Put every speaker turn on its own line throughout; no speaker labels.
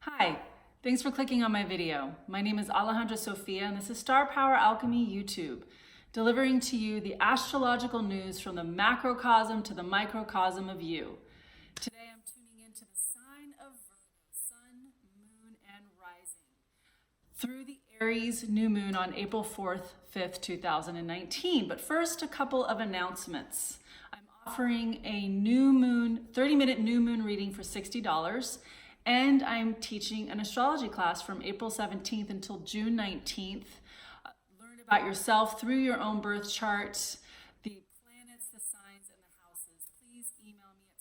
Hi, thanks for clicking on my video. My name is Alejandra Sofia and this is Star Power Alchemy YouTube, delivering to you the astrological news from the macrocosm to the microcosm of you. Today I'm tuning into the sign of Virgo, sun, moon, and rising through the ARiES New Moon on April 4th, 5th, 2019. But first, a couple of announcements. I'm offering a new moon, 30-minute new moon reading for $60. And I'm teaching an astrology class from April 17th until June 19th. Learn about yourself through your own birth chart, the planets, the signs, and the houses. Please email me at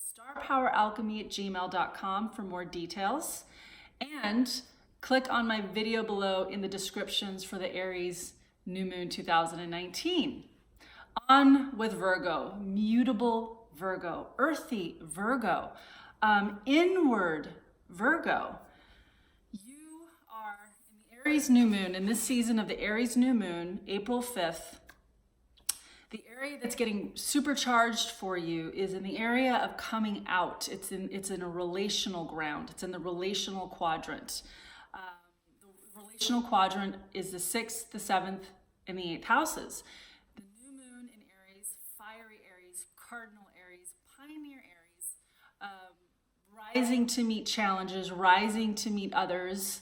starpoweralchemy@gmail.com for more details. And click on my video below in the descriptions for the ARiES New Moon 2019. On with Virgo, mutable Virgo, earthy Virgo, inward Virgo. You are in the ARiES New Moon, in this season of the ARiES New Moon, April 5th. The area that's getting supercharged for you is in the area of coming out. It's in a relational ground. It's in the relational quadrant. The relational quadrant is the 6th, the 7th, and the 8th houses. The new moon in ARiES, fiery ARiES, cardinal ARiES, pioneer ARiES, rising to meet challenges, rising to meet others.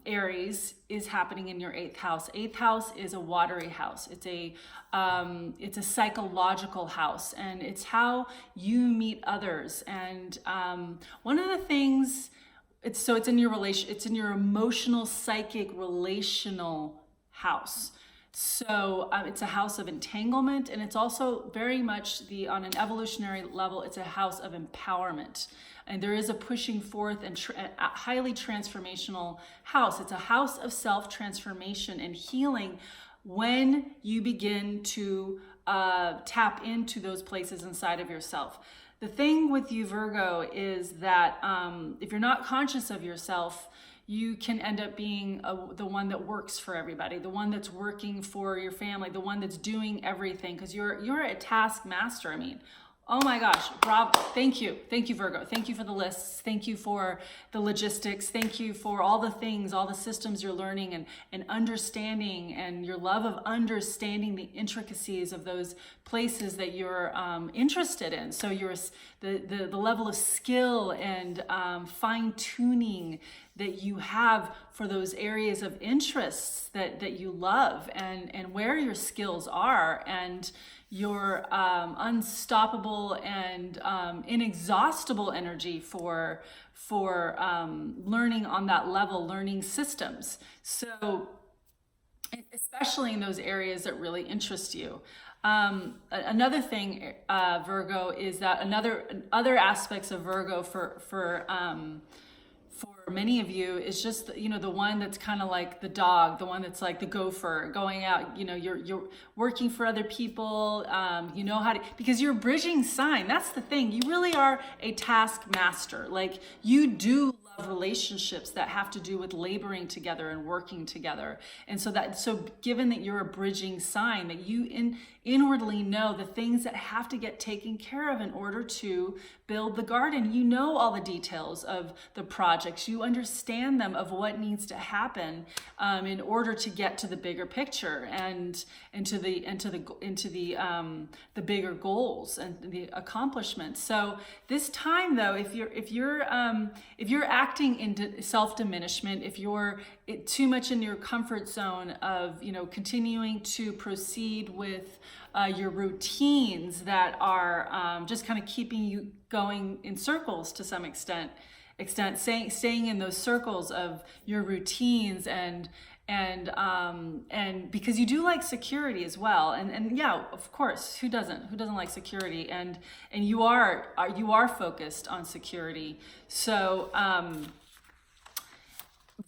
ARiES is happening in your 8th house. 8th house is a watery house. It's a psychological house, and it's how you meet others. And one of the things, it's in your relation, it's in your emotional, psychic, relational house. So it's a house of entanglement, and it's also very much on an evolutionary level, it's a house of empowerment. And there is a pushing forth and a highly transformational house. It's a house of self-transformation and healing when you begin to tap into those places inside of yourself. The thing with you, Virgo, is that if you're not conscious of yourself, you can end up being the one that works for everybody, the one that's working for your family, the one that's doing everything, because you're a taskmaster. I mean, oh my gosh, bravo. Thank you, Virgo. Thank you for the lists. Thank you for the logistics. Thank you for all the things, all the systems you're learning and understanding, and your love of understanding the intricacies of those places that you're interested in. So the level of skill and fine-tuning that you have for those areas of interests that you love, and where your skills are, and your unstoppable and inexhaustible energy for learning on that level, learning systems. So especially in those areas that really interest you. Another thing, Virgo, is that other aspects of Virgo for many of you is just, the one that's kind of like the dog, the one that's like the gopher going out, you're working for other people, you know how to, because you're a bridging sign. That's the thing. You really are a taskmaster. Like, you do love relationships that have to do with laboring together and working together. And so given that you're a bridging sign, that you inwardly know the things that have to get taken care of in order to build the garden. You know all the details of the projects. You understand them, of what needs to happen in order to get to the bigger picture and into the bigger goals and the accomplishments. So this time, though, if you're acting in self-diminishment, if you're too much in your comfort zone of continuing to proceed with your routines that are just kind of keeping you going in circles to some extent, staying in those circles of your routines and because you do like security as well, and yeah, of course, who doesn't like security, and you are focused on security. So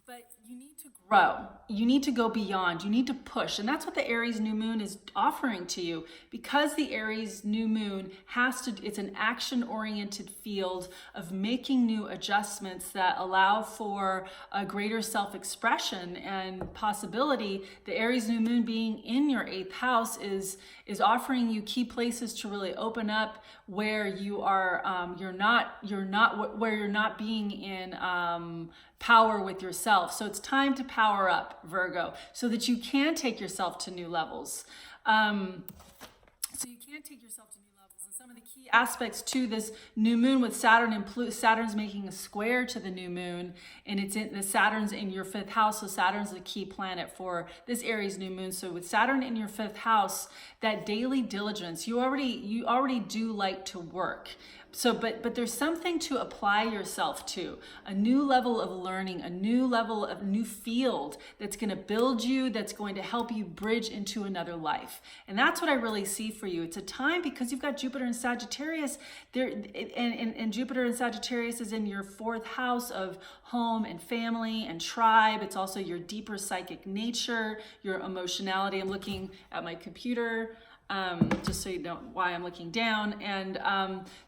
but you need to grow. You need to go beyond. You need to push. And that's what the ARiES New Moon is offering to you. Because the ARiES New Moon it's an action-oriented field of making new adjustments that allow for a greater self-expression and possibility. The ARiES New Moon being in your 8th house is offering you key places to really open up where you are, you're not being in power with yourself. So it's time to power up, Virgo, so that you can take yourself to new levels. And some of the key aspects to this new moon with Saturn and Pluto, Saturn's making a square to the new moon, and Saturn's in your 5th house. So Saturn's the key planet for this ARiES new moon. So with Saturn in your 5th house, that daily diligence, you already do like to work. So, but there's something to apply yourself to, a new level of learning, a new field that's going to build you, that's going to help you bridge into another life. And that's what I really see for you. It's a time, because you've got Jupiter and Sagittarius there, and Jupiter and Sagittarius is in your 4th house of home and family and tribe. It's also your deeper psychic nature, your emotionality. I'm looking at my computer, just so you know why I'm looking down. And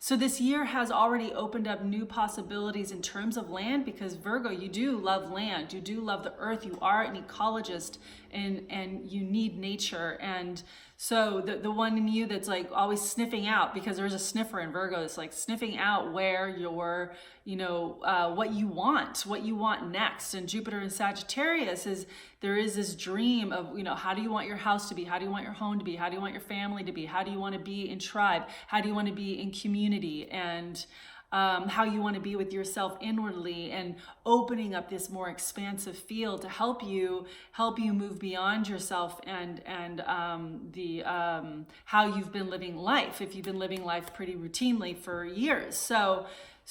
so this year has already opened up new possibilities in terms of land, because Virgo, you do love land, you do love the earth, you are an ecologist, and you need nature. And so the one in you that's like always sniffing out, because there's a sniffer in Virgo that's like sniffing out where you're, what you want next. And Jupiter in Sagittarius there is this dream of, how do you want your house to be? How do you want your home to be? How do you want your family to be? How do you want to be in tribe? How do you want to be in community? And how you want to be with yourself inwardly, and opening up this more expansive field to help you move beyond yourself and how you've been living life, if you've been living life pretty routinely for years.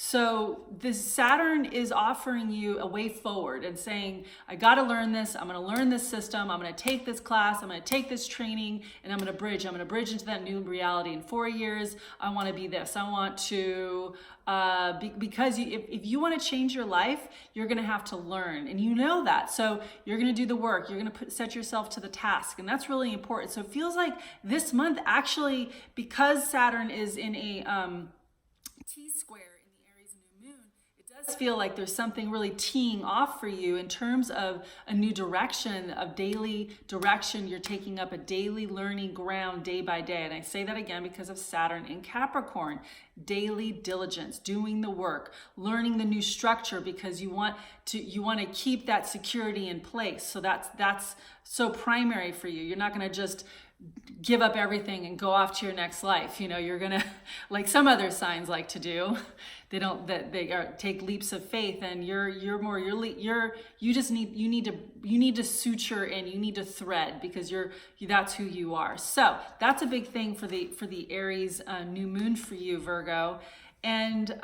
So this Saturn is offering you a way forward and saying, I got to learn this. I'm going to learn this system. I'm going to take this class. I'm going to take this training, and I'm going to bridge into that new reality. In 4 years, I want to be this. I want to, because if you want to change your life, you're going to have to learn, and you know that. So you're going to do the work. You're going to set yourself to the task, and that's really important. So it feels like this month, actually, because Saturn is in a T-square, feel like there's something really teeing off for you in terms of a new direction, of daily direction. You're taking up a daily learning ground day by day. And I say that again because of Saturn in Capricorn. Daily diligence, doing the work, learning the new structure, because you want to keep that security in place. So that's so primary for you. You're not going to just give up everything and go off to your next life. You're gonna, like some other signs like to do, take leaps of faith, and you need to suture and you need to thread, because that's who you are. So that's a big thing for the ARiES new moon for you, Virgo. And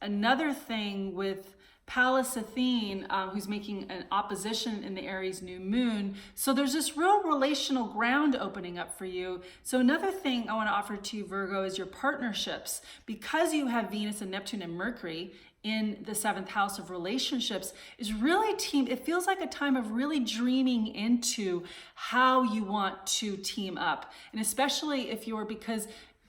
another thing with Pallas Athene, who's making an opposition in the ARiES new moon. So there's this real relational ground opening up for you. So another thing I want to offer to you, Virgo, is your partnerships. Because you have Venus and Neptune and Mercury in the 7th house of relationships, is really it feels like a time of really dreaming into how you want to team up. And especially if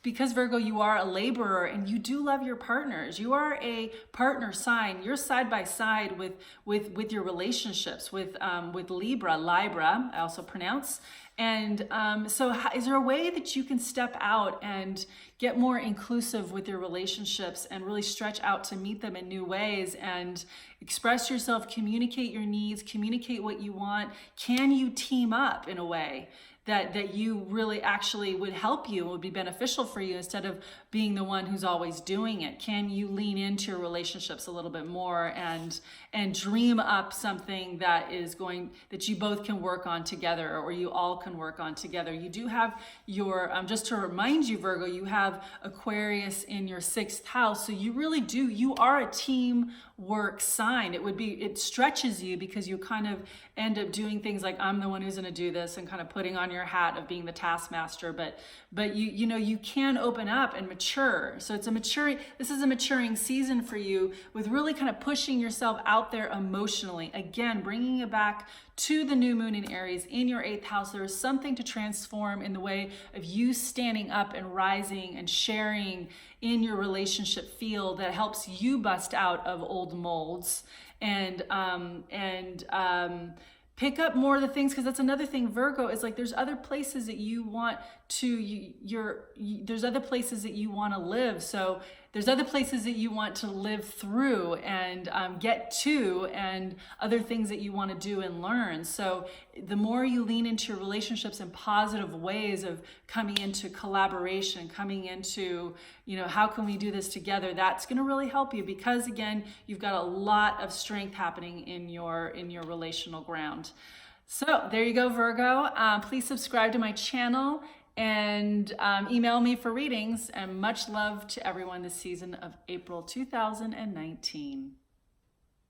because Virgo, you are a laborer and you do love your partners. You are a partner sign. You're side by side with your relationships, with LiBRA, I also pronounce. And so is there a way that you can step out and get more inclusive with your relationships and really stretch out to meet them in new ways and express yourself, communicate your needs, communicate what you want? Can you team up in a way that you really actually would help you, would be beneficial for you, instead of being the one who's always doing it? Can you lean into your relationships a little bit more and dream up something that you both can work on together, or you all can work on together? You do have your, just to remind you, Virgo, you have Aquarius in your 6th house. So you really do, you are a team work sign. It stretches you because you kind of end up doing things like, I'm the one who's going to do this, and kind of putting on your hat of being the taskmaster. But you can open up and mature. So this is a maturing season for you, with really kind of pushing yourself out there emotionally. Again, bringing it back to the new moon in Aries in your 8th house. There is something to transform in the way of you standing up and rising and sharing in your relationship field that helps you bust out of old molds and pick up more of the things, because that's another thing, Virgo, is like there's other places that you want to, there's other places that you want to live. So there's other places that you want to live through and get to, and other things that you want to do and learn. So the more you lean into your relationships in positive ways of coming into collaboration, coming into, how can we do this together? That's going to really help you, because again, you've got a lot of strength happening in your relational ground. So there you go, Virgo. Please subscribe to my channel and email me for readings, and much love to everyone this season of April 2019.